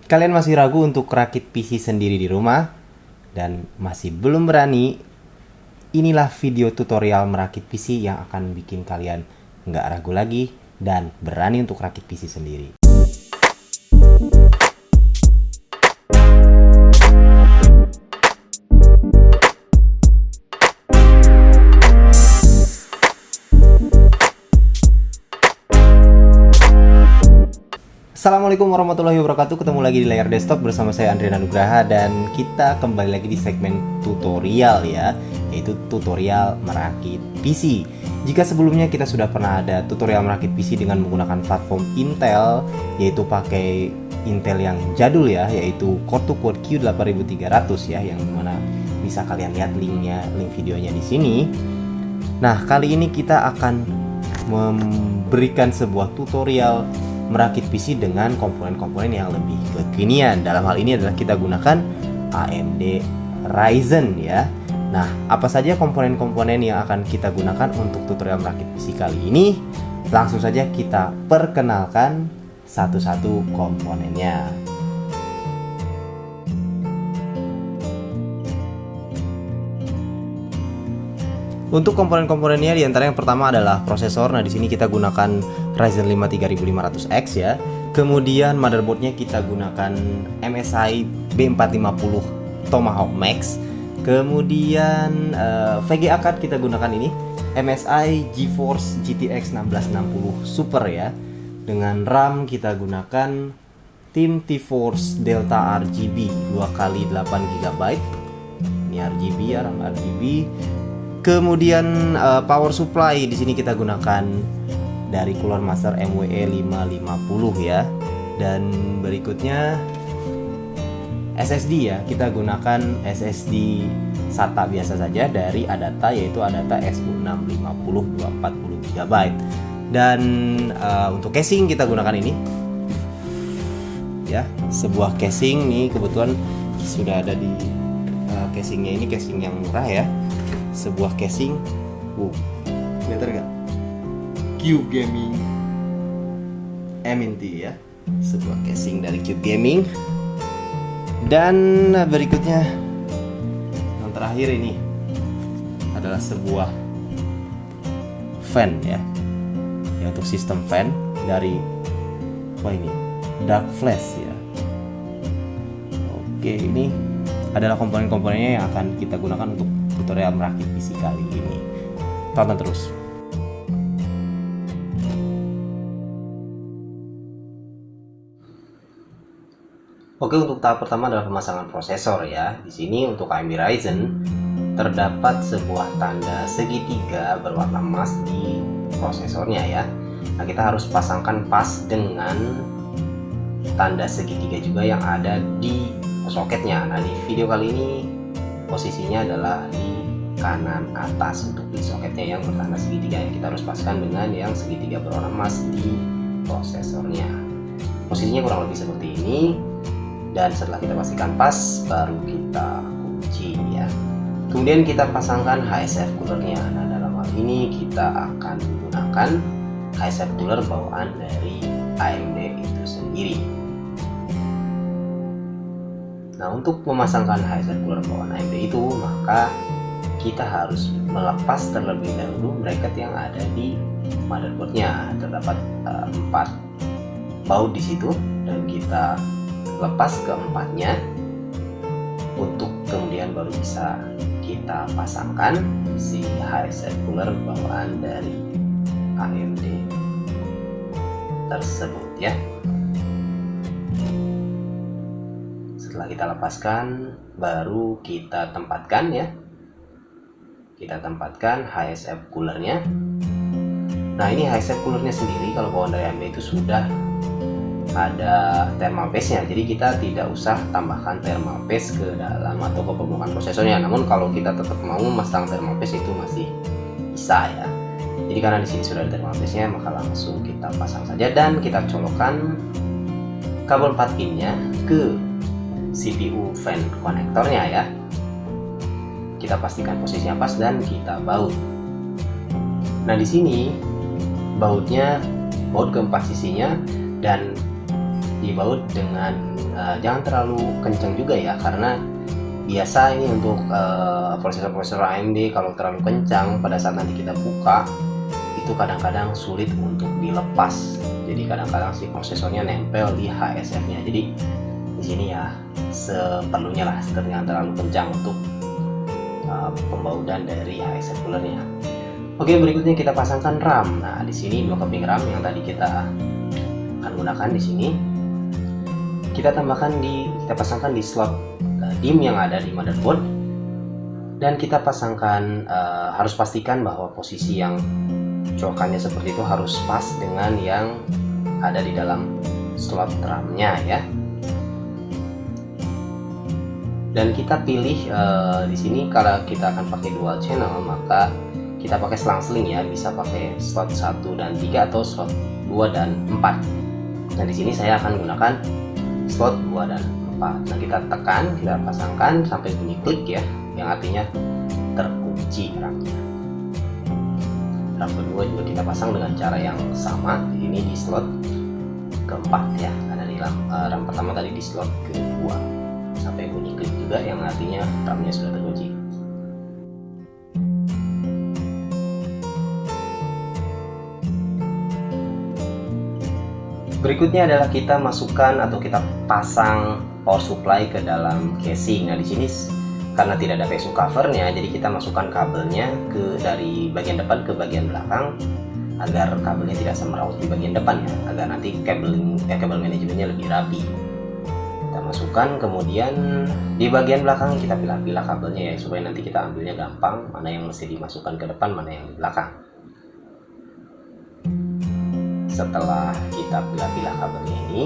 Kalian masih ragu untuk rakit PC sendiri di rumah dan masih belum berani? Inilah video tutorial merakit PC yang akan bikin kalian nggak ragu lagi dan berani untuk rakit PC sendiri. Assalamualaikum warahmatullahi wabarakatuh. Ketemu lagi di layar desktop bersama saya Andrian Nugraha, dan kita kembali lagi di segmen tutorial ya, yaitu tutorial merakit PC. Jika sebelumnya kita sudah pernah ada tutorial merakit PC dengan menggunakan platform Intel, yaitu pakai Intel yang jadul ya, yaitu Core 2 Quad Q8300 ya, yang mana bisa kalian lihat link videonya di sini. Nah, kali ini kita akan memberikan sebuah tutorial merakit PC dengan komponen-komponen yang lebih kekinian. Dalam hal ini adalah kita gunakan AMD Ryzen ya. Nah, apa saja komponen-komponen yang akan kita gunakan untuk tutorial merakit PC kali ini? Langsung saja kita perkenalkan satu-satu komponennya. Untuk komponen-komponennya, diantara yang pertama adalah prosesor. Nah, di sini kita gunakan Ryzen 5 3500X ya. Kemudian motherboardnya kita gunakan MSI B450 Tomahawk Max. Kemudian VGA card kita gunakan ini MSI GeForce GTX 1660 Super ya. Dengan RAM kita gunakan T-Force Delta RGB 2x8GB. Ini RGB ya, RAM RGB. Kemudian power supply di sini kita gunakan dari Cooler Master MWE 550 ya. Dan berikutnya SSD ya, kita gunakan SSD SATA biasa saja dari Adata, yaitu Adata SU650 240GB. Dan untuk casing kita gunakan ini ya, sebuah casing nih, kebetulan sudah ada di casingnya, ini casing yang murah ya. Sebuah casing, kelihatan nggak? Cube Gaming MNT ya, sebuah casing dari Cube Gaming. Dan berikutnya yang terakhir ini adalah sebuah fan ya, untuk sistem fan dari ini Dark Flash ya. Oke, ini adalah komponen-komponennya yang akan kita gunakan untuk tutorial merakit PC kali ini. Tonton terus. Oke, untuk tahap pertama adalah pemasangan prosesor ya. Di sini untuk AMD Ryzen terdapat sebuah tanda segitiga berwarna emas di prosesornya ya. Nah, kita harus pasangkan pas dengan tanda segitiga juga yang ada di soketnya. Nah, di video kali ini posisinya adalah di kanan atas untuk di soketnya yang bertanda segitiga. Kita harus paskan dengan yang segitiga berwarna emas di prosesornya. Posisinya kurang lebih seperti ini. Dan setelah kita pastikan pas, baru kita kunci ya. Kemudian kita pasangkan HSF coolernya. Nah, dalam hal ini kita akan menggunakan HSF cooler bawaan dari AMD itu sendiri. Nah, untuk memasangkan HSF cooler bawaan AMD itu, maka kita harus melepas terlebih dahulu bracket yang ada di motherboardnya. Terdapat 4 baut di situ, dan kita lepas keempatnya untuk kemudian baru bisa kita pasangkan si HSF cooler bawaan dari AMD tersebut ya. Setelah kita lepaskan, baru kita tempatkan ya. Kita tempatkan HSF coolernya. Nah, ini HSF coolernya sendiri kalau bawaan dari AMD itu sudah ada thermal paste-nya, jadi kita tidak usah tambahkan thermal paste ke dalam atau ke permukaan prosesornya. Namun kalau kita tetap mau memasang thermal paste itu masih bisa ya. Jadi karena di sini sudah ada thermal paste-nya, maka langsung kita pasang saja dan kita colokkan kabel 4 pin-nya ke CPU fan konektornya ya. Kita pastikan posisinya pas dan kita baut. Nah, di sini baut keempat sisinya, dan dibaut dengan jangan terlalu kencang juga ya, karena biasa ini untuk prosesor AMD kalau terlalu kencang pada saat nanti kita buka itu kadang-kadang sulit untuk dilepas. Jadi kadang-kadang si prosesornya nempel di HSF-nya. Jadi di sini ya seperlunya lah, jangan terlalu kencang untuk pembautan dari HSF coolernya. Oke, berikutnya kita pasangkan RAM. Nah, di sini 2 keping RAM yang tadi kita akan gunakan di sini. Kita pasangkan di slot DIMM yang ada di motherboard, dan kita pasangkan harus pastikan bahwa posisi yang colokannya seperti itu harus pas dengan yang ada di dalam slot RAM-nya ya. Dan kita pilih di sini kalau kita akan pakai dual channel, maka kita pakai selang-seling ya, bisa pakai slot 1 dan 3 atau slot 2 dan 4. Nah, di sini saya akan gunakan slot 2 dan 4. Nah, kita tekan, kita pasangkan sampai bunyi klik ya, yang artinya terkunci RAM-nya. RAM kedua juga kita pasang dengan cara yang sama, ini di slot keempat ya, karena di RAM pertama tadi di slot kedua, sampai bunyi klik juga yang artinya RAM-nya sudah terkunci. Berikutnya adalah kita masukkan atau kita pasang power supply ke dalam casing. Nah, di sini karena tidak ada PSU covernya, jadi kita masukkan kabelnya dari bagian depan ke bagian belakang agar kabelnya tidak semeraut di bagian depan ya, agar nanti kabel manajemennya lebih rapi. Kita masukkan, kemudian di bagian belakang kita pilah-pilah kabelnya ya, supaya nanti kita ambilnya gampang, mana yang mesti dimasukkan ke depan, mana yang di belakang. Setelah kita pilah-pilah kabelnya ini,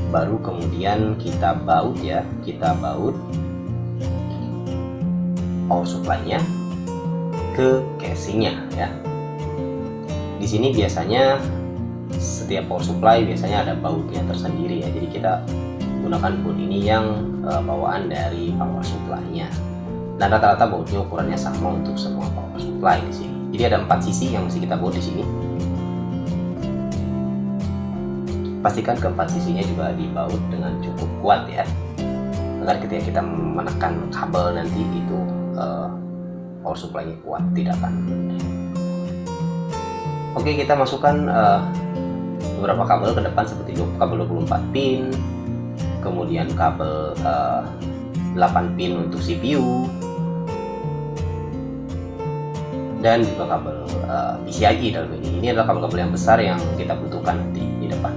baru kemudian kita baut ya, kita baut power supply-nya ke casingnya ya. Di sini biasanya setiap power supply biasanya ada bautnya tersendiri ya, jadi kita gunakan baut ini yang bawaan dari power supply-nya. Dan rata-rata bautnya ukurannya sama untuk semua power supply di sini. Jadi ada 4 sisi yang mesti kita baut di sini. Pastikan keempat sisinya juga dibaut dengan cukup kuat ya, agar ketika kita menekan kabel nanti itu power supply-nya kuat, tidak akan. Oke, kita masukkan beberapa kabel ke depan seperti kabel 24 pin, kemudian kabel 8 pin untuk CPU, dan juga kabel PCIe dalam ini. Ini adalah kabel-kabel yang besar yang kita butuhkan nanti di depan.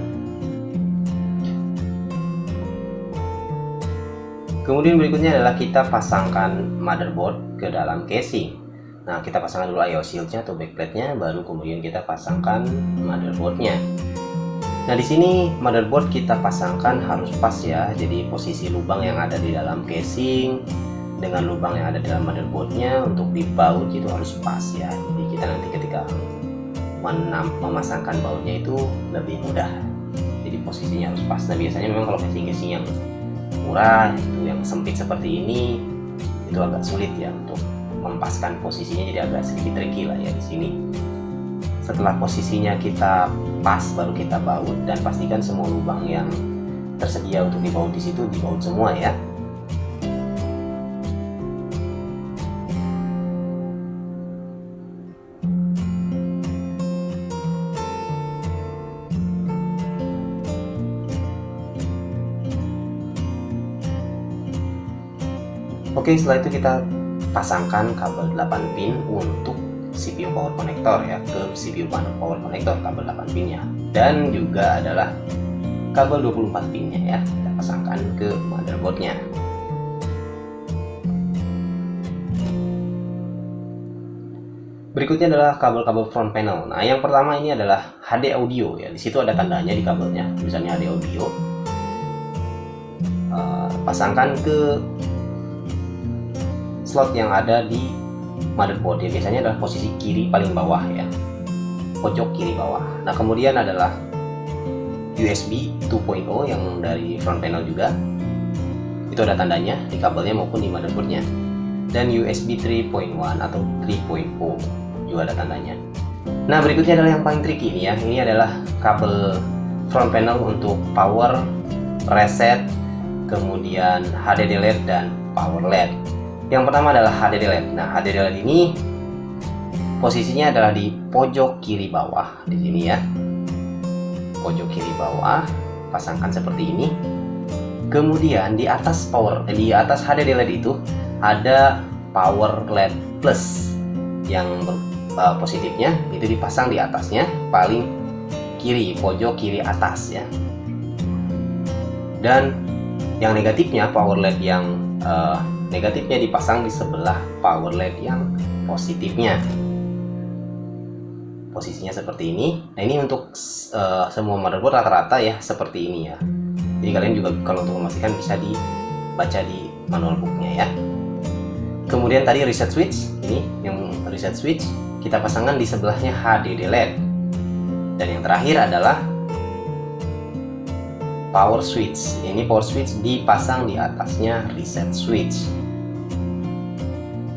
Kemudian berikutnya adalah kita pasangkan motherboard ke dalam casing. Nah, kita pasangkan dulu I/O shield-nya atau backplate-nya, baru kemudian kita pasangkan motherboard-nya. Nah, di sini motherboard kita pasangkan harus pas ya. Jadi posisi lubang yang ada di dalam casing dengan lubang yang ada di dalam motherboard-nya untuk dibaut itu harus pas ya. Jadi kita nanti ketika memasangkan bautnya itu lebih mudah. Jadi posisinya harus pas. Nah, biasanya memang kalau casing-casing yang murah itu yang sempit seperti ini itu agak sulit ya untuk mempaskan posisinya, jadi agak sedikit tricky lah ya di sini. Setelah posisinya kita pas, baru kita baut, dan pastikan semua lubang yang tersedia untuk dibaut di situ dibaut semua ya. Oke, setelah itu kita pasangkan kabel 8 pin untuk CPU power connector ya, ke CPU power connector kabel 8 pinnya, dan juga adalah kabel 24 pinnya ya, kita pasangkan ke motherboardnya. Berikutnya adalah kabel-kabel front panel. Nah, yang pertama ini adalah HD audio ya, di situ ada tandanya di kabelnya, tulisannya HD audio. Pasangkan ke slot yang ada di motherboard ya, biasanya adalah posisi kiri paling bawah ya, pojok kiri bawah. Nah, kemudian adalah USB 2.0 yang dari front panel juga, itu ada tandanya di kabelnya maupun di motherboardnya. Dan USB 3.1 atau 3.0 juga ada tandanya. Nah, berikutnya adalah yang paling tricky ini ya, ini adalah kabel front panel untuk power, reset, kemudian HDD LED dan power LED. Yang pertama adalah HDD LED. Nah, HDD LED ini posisinya adalah di pojok kiri bawah di sini ya. Pojok kiri bawah, pasangkan seperti ini. Kemudian di atas HDD LED itu ada power LED plus yang positifnya itu dipasang di atasnya, paling kiri, pojok kiri atas ya. Dan yang negatifnya, power LED yang negatifnya dipasang di sebelah power LED yang positifnya. Posisinya seperti ini. Nah, ini untuk semua motherboard rata-rata ya seperti ini ya. Jadi kalian juga kalau untuk memastikan bisa dibaca di manual booknya ya. Kemudian tadi reset switch, ini yang reset switch kita pasangkan di sebelahnya HDD LED. Dan yang terakhir adalah power switch. Ini power switch dipasang di atasnya reset switch.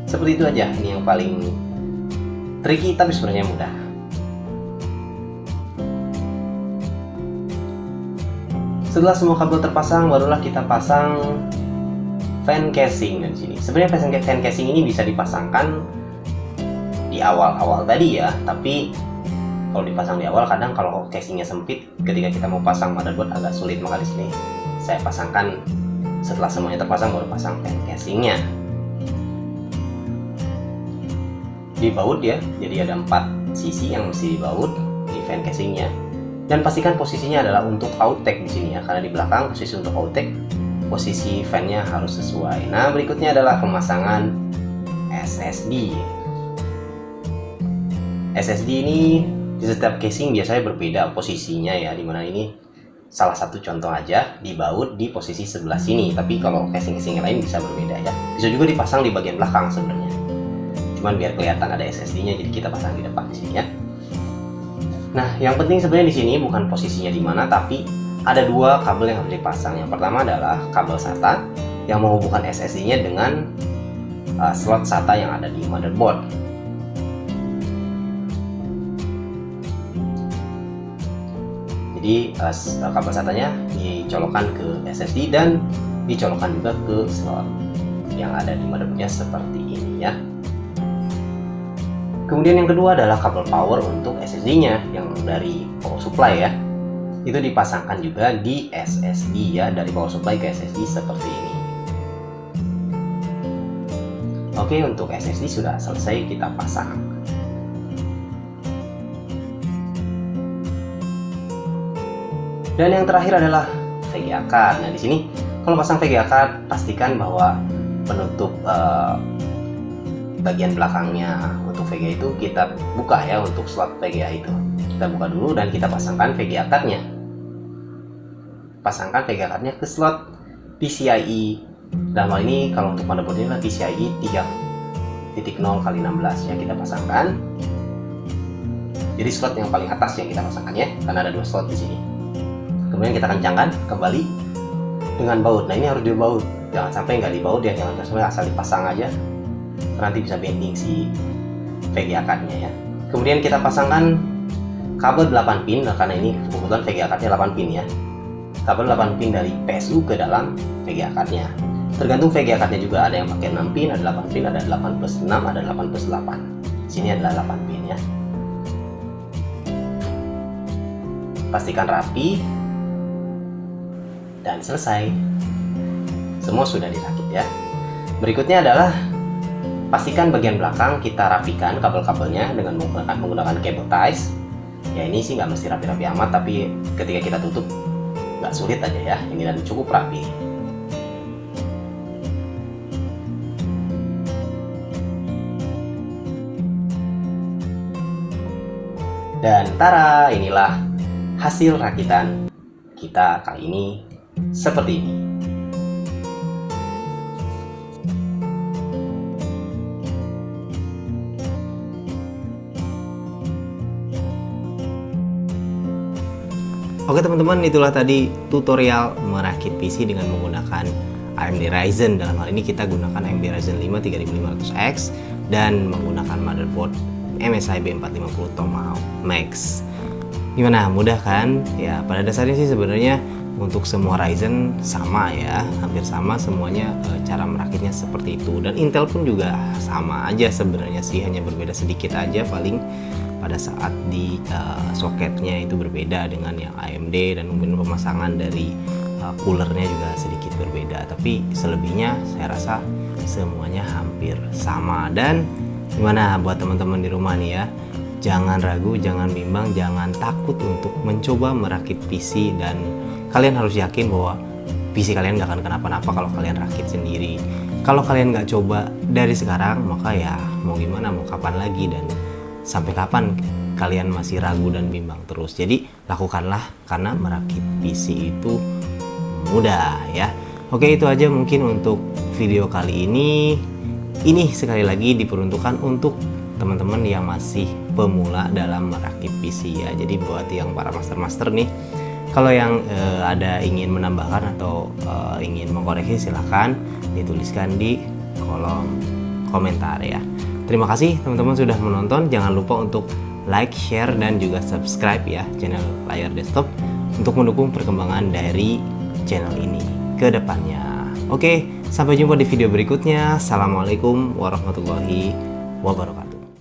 Seperti itu aja. Ini yang paling tricky tapi sebenarnya mudah. Setelah semua kabel terpasang, barulah kita pasang fan casing di sini. Sebenarnya fan casing ini bisa dipasangkan di awal-awal tadi ya, tapi kalau dipasang di awal kadang kalau casingnya sempit, ketika kita mau pasang motherboard agak sulit, maka di sini saya pasangkan setelah semuanya terpasang baru pasang fan casingnya. Dibaut ya, jadi ada 4 sisi yang mesti dibaut di fan casingnya. Dan pastikan posisinya adalah untuk outtake di sini ya, karena di belakang posisi untuk outtake, posisi fan-nya harus sesuai. Nah, berikutnya adalah pemasangan SSD. SSD ini di setiap casing biasanya berbeda posisinya ya, dimana ini salah satu contoh aja dibaut di posisi sebelah sini, tapi kalau casing-casing lain bisa berbeda ya. Bisa juga dipasang di bagian belakang sebenarnya, cuman biar kelihatan ada SSD-nya jadi kita pasang di depan di sini ya. Nah, yang penting sebenarnya di sini bukan posisinya di mana, tapi ada 2 kabel yang harus dipasang. Yang pertama adalah kabel SATA yang menghubungkan SSD-nya dengan slot SATA yang ada di motherboard. Jadi kabel SATA-nya dicolokkan ke SSD dan dicolokkan juga ke slot yang ada di motherboardnya seperti ini ya. Kemudian yang kedua adalah kabel power untuk SSD-nya yang dari power supply ya. Itu dipasangkan juga di SSD ya, dari power supply ke SSD seperti ini. Oke, untuk SSD sudah selesai kita pasang. Dan yang terakhir adalah VGA card. Nah, di sini kalau pasang VGA card pastikan bahwa penutup bagian belakangnya untuk VGA itu kita buka ya, untuk slot VGA itu. Kita buka dulu dan kita pasangkan VGA card-nya. Pasangkan VGA card-nya ke slot PCIe. Dalam hal ini kalau untuk motherboard ini adalah PCIe 3.0x16 ya, kita pasangkan. Jadi slot yang paling atas yang kita pasangkan ya, karena ada 2 slot di sini. Kemudian kita kencangkan kembali dengan baut. Nah, ini harus dibaut, jangan sampai nggak dibaut ya, jangan sampai asal dipasang aja, nanti bisa bending si VGA card-nya ya. Kemudian kita pasangkan kabel 8 pin, nah, karena ini kebetulan VGA card-nya 8 pin ya. Kabel 8 pin dari PSU ke dalam VGA card-nya. Tergantung VGA card-nya juga, ada yang pakai 6 pin, ada 8 pin, ada 8+6, ada 8+8. Sini adalah 8 pin ya. Pastikan rapi dan selesai. Semua sudah dirakit ya. Berikutnya adalah pastikan bagian belakang kita rapikan kabel-kabelnya dengan menggunakan cable ties. Ya, ini sih nggak mesti rapi-rapi amat, tapi ketika kita tutup nggak sulit aja ya. Ini dan cukup rapi. Dan tara, inilah hasil rakitan kita kali ini seperti ini. Oke teman-teman, itulah tadi tutorial merakit PC dengan menggunakan AMD Ryzen. Dalam hal ini kita gunakan AMD Ryzen 5 3500X dan menggunakan motherboard MSI B450 Tomahawk Max. Gimana, mudah kan? Ya, pada dasarnya sih sebenarnya untuk semua Ryzen sama ya, hampir sama semuanya, cara merakitnya seperti itu. Dan Intel pun juga sama aja sebenarnya sih, hanya berbeda sedikit aja paling pada saat di soketnya itu berbeda dengan yang AMD, dan mungkin pemasangan dari coolernya juga sedikit berbeda. Tapi selebihnya saya rasa semuanya hampir sama. Dan gimana buat teman-teman di rumah nih ya? Jangan ragu, jangan bimbang, jangan takut untuk mencoba merakit PC, dan kalian harus yakin bahwa PC kalian gak akan kenapa-napa kalau kalian rakit sendiri. Kalau kalian gak coba dari sekarang, maka ya mau gimana, mau kapan lagi, dan sampai kapan kalian masih ragu dan bimbang terus. Jadi lakukanlah, karena merakit PC itu mudah ya. Oke, itu aja mungkin untuk video kali ini. Ini sekali lagi diperuntukkan untuk teman-teman yang masih pemula dalam merakit PC ya. Jadi buat yang para master nih, kalau yang ada ingin menambahkan atau ingin mengkoreksi, silahkan dituliskan di kolom komentar ya. Terima kasih teman-teman sudah menonton. Jangan lupa untuk like, share, dan juga subscribe ya channel Layar Desktop untuk mendukung perkembangan dari channel ini ke depannya. Oke, sampai jumpa di video berikutnya. Assalamualaikum warahmatullahi wabarakatuh.